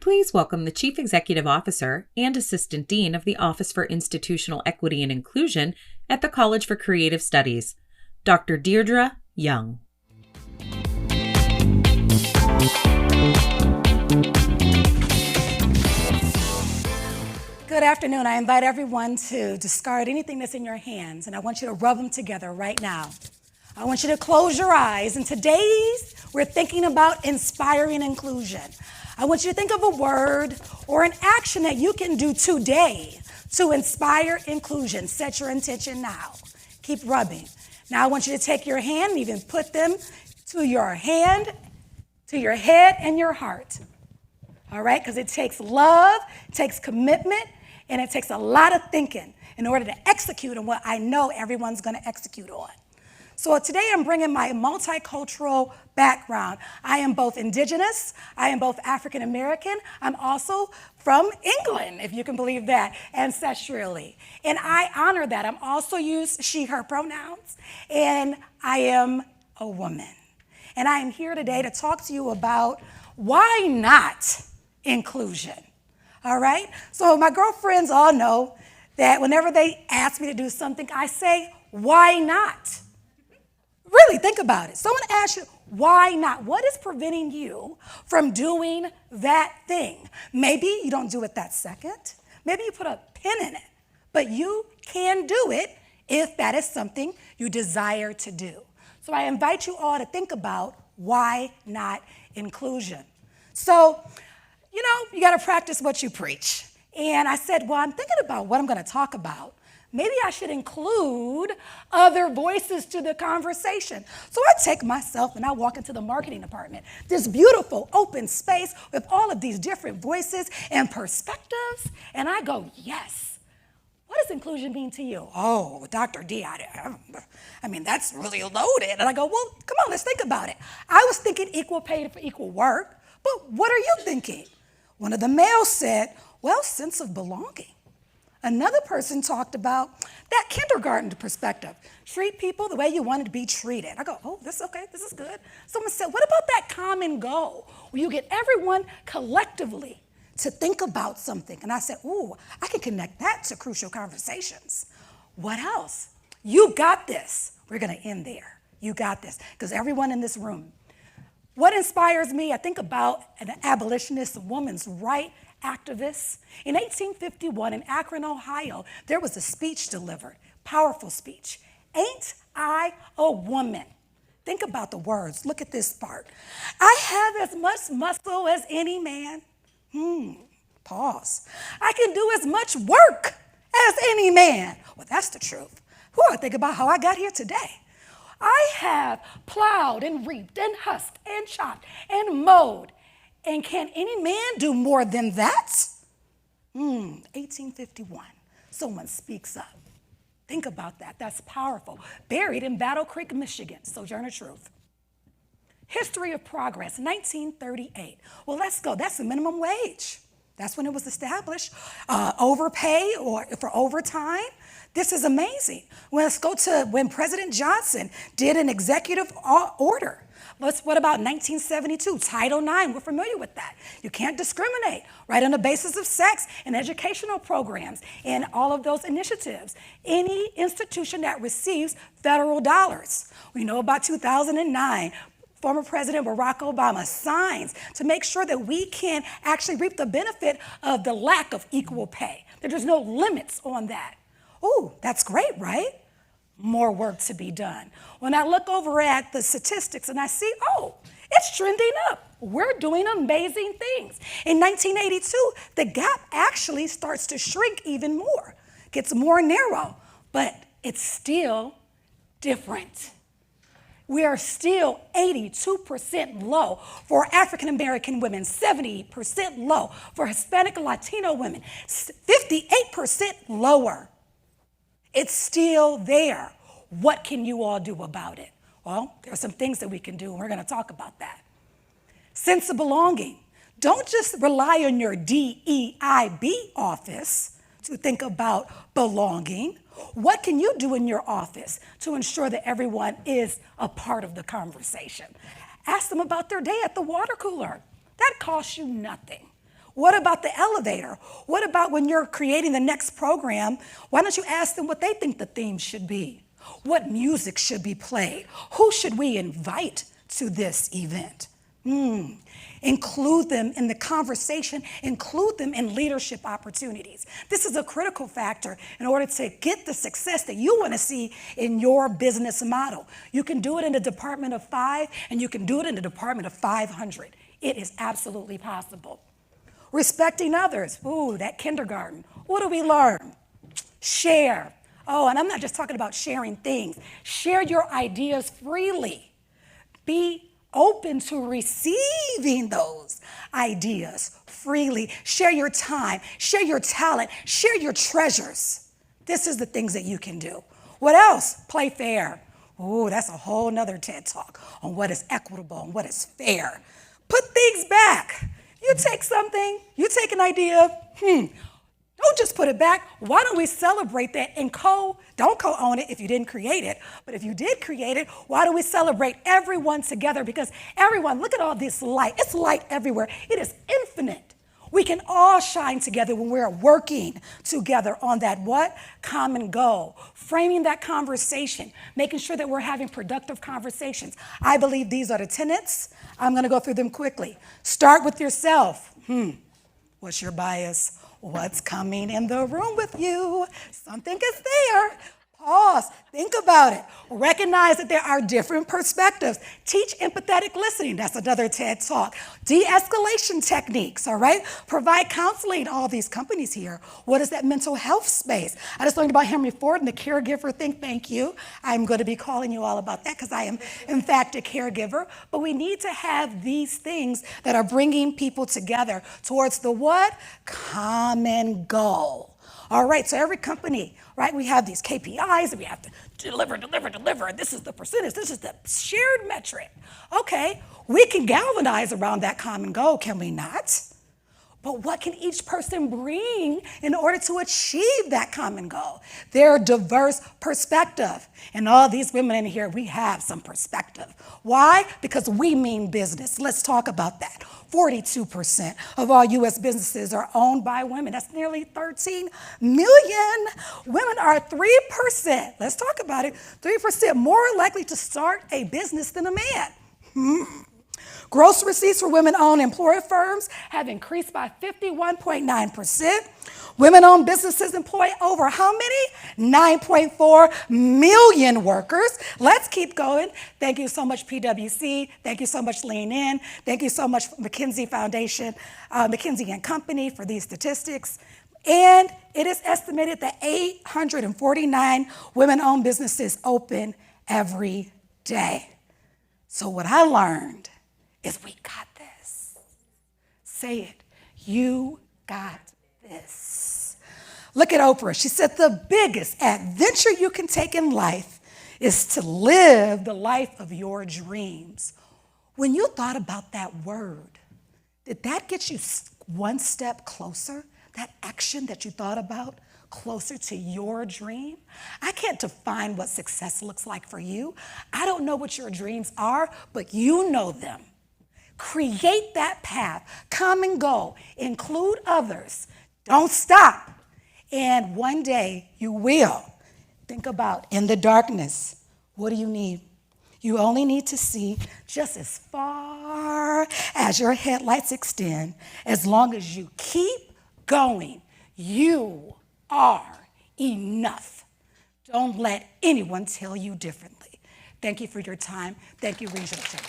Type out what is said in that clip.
Please welcome the Chief Executive Officer and Assistant Dean of the Office for Institutional Equity and Inclusion at the College for Creative Studies, Dr. Deirdre Young. Good afternoon. I invite everyone to discard anything that's in your hands, and I want you to rub them together right now. I want you to close your eyes. And today's, we're thinking about inspiring inclusion. I want you to think of a word or an action that you can do today to inspire inclusion. Set your intention now. Keep rubbing. Now I want you to take your hand and even put them to your hand, to your head and your heart. All right? Because it takes love, it takes commitment, and it takes a lot of thinking in order to execute on what I know everyone's going to execute on. So today I'm bringing my multicultural background. I am both indigenous, I am both African American, I'm also from England, if you can believe that, ancestrally. And I honor that. I'm also used she, her pronouns, and I am a woman. And I am here today to talk to you about why not inclusion, all right? So my girlfriends all know that whenever they ask me to do something, I say, why not? Really, think about it. Someone asks you, why not? What is preventing you from doing that thing? Maybe you don't do it that second. Maybe you put a pin in it. But you can do it if that is something you desire to do. So I invite you all to think about why not inclusion. So, you got to practice what you preach. And I said, well, I'm thinking about what I'm going to talk about. Maybe I should include other voices to the conversation. So I take myself and I walk into the marketing department, this beautiful open space with all of these different voices and perspectives, and I go, yes. What does inclusion mean to you? Oh, Dr. D, I mean, that's really loaded. And I go, well, come on, let's think about it. I was thinking equal pay for equal work, but what are you thinking? One of the males said, well, sense of belonging. Another person talked about that kindergarten perspective. Treat people the way you wanted to be treated. I go, oh, this is okay, this is good. Someone said, what about that common goal where you get everyone collectively to think about something? And I said, ooh, I can connect that to crucial conversations. What else? You got this. We're gonna end there. You got this. Because everyone in this room, what inspires me, I think about an abolitionist, a woman's right activists. In 1851 in Akron, Ohio, there was a speech delivered, powerful speech. Ain't I a woman? Think about the words. Look at this part. I have as much muscle as any man. Pause. I can do as much work as any man. Well, that's the truth. I think about how I got here today. I have plowed and reaped and husked and chopped and mowed. And can any man do more than that? 1851, someone speaks up. Think about that, that's powerful. Buried in Battle Creek, Michigan, Sojourner Truth. History of Progress, 1938. Well, let's go, that's the minimum wage. That's when it was established. Overpay or for overtime. This is amazing. Let's go to when President Johnson did an executive order. What about 1972, Title IX? We're familiar with that. You can't discriminate, right, on the basis of sex in educational programs and all of those initiatives. Any institution that receives federal dollars. We know about 2009, former President Barack Obama signs to make sure that we can actually reap the benefit of the lack of equal pay, that there's no limits on that. Ooh, that's great, right? More work to be done. When I look over at the statistics and I see, oh, it's trending up. We're doing amazing things. In 1982, the gap actually starts to shrink even more, gets more narrow, but it's still different. We are still 82% low for African American women, 70% low for Hispanic and Latino women, 58% lower. It's still there. What can you all do about it? Well, there are some things that we can do, and we're going to talk about that. Sense of belonging. Don't just rely on your DEIB office to think about belonging. What can you do in your office to ensure that everyone is a part of the conversation? Ask them about their day at the water cooler. That costs you nothing. What about the elevator? What about when you're creating the next program? Why don't you ask them what they think the theme should be? What music should be played? Who should we invite to this event? Include them in the conversation, include them in leadership opportunities. This is a critical factor in order to get the success that you want to see in your business model. You can do it in a department of 5, and you can do it in a department of 500. It is absolutely possible. Respecting others. Ooh, that kindergarten. What do we learn? Share. Oh, and I'm not just talking about sharing things. Share your ideas freely. Be open to receiving those ideas freely. Share your time, share your talent, share your treasures. This is the things that you can do. What else? Play fair. Ooh, that's a whole nother TED Talk on what is equitable and what is fair. Put things back. You take something, you take an idea, don't just put it back. Why don't we celebrate that and don't co-own it if you didn't create it, but if you did create it, why don't we celebrate everyone together? Because everyone, look at all this light. It's light everywhere. It is infinite. We can all shine together when we're working together on that what? Common goal. Framing that conversation, making sure that we're having productive conversations. I believe these are the tenets. I'm going to go through them quickly. Start with yourself. What's your bias? What's coming in the room with you? Something is there. Pause. Think about it. Recognize that there are different perspectives. Teach empathetic listening. That's another TED Talk. De-escalation techniques, all right? Provide counseling. All these companies here. What is that mental health space? I just learned about Henry Ford and the caregiver thing. Thank you. I'm going to be calling you all about that because I am, in fact, a caregiver. But we need to have these things that are bringing people together towards the what? Common goal. All right, so every company, right, we have these KPIs that we have to deliver. This is the percentage. This is the shared metric. Okay, we can galvanize around that common goal, can we not? But what can each person bring in order to achieve that common goal? Their diverse perspective. And all these women in here, we have some perspective. Why? Because we mean business. Let's talk about that. 42% of all U.S. businesses are owned by women. That's nearly 13 million. Women are 3%. Let's talk about it. 3% more likely to start a business than a man. Gross receipts for women-owned employer firms have increased by 51.9%. Women-owned businesses employ over how many? 9.4 million workers. Let's keep going. Thank you so much, PwC. Thank you so much, Lean In. Thank you so much, McKinsey Foundation, McKinsey & Company for these statistics. And it is estimated that 849 women-owned businesses open every day. So what I learned is we got this. Say it. You got this. Look at Oprah. She said the biggest adventure you can take in life is to live the life of your dreams. When you thought about that word, did that get you one step closer? That action that you thought about closer to your dream? I can't define what success looks like for you. I don't know what your dreams are, but you know them. Create that path, common goal, include others. Don't stop. And one day you will. Think about in the darkness, what do you need? You only need to see just as far as your headlights extend. As long as you keep going, you are enough. Don't let anyone tell you differently. Thank you for your time. Thank you, Regional Chair.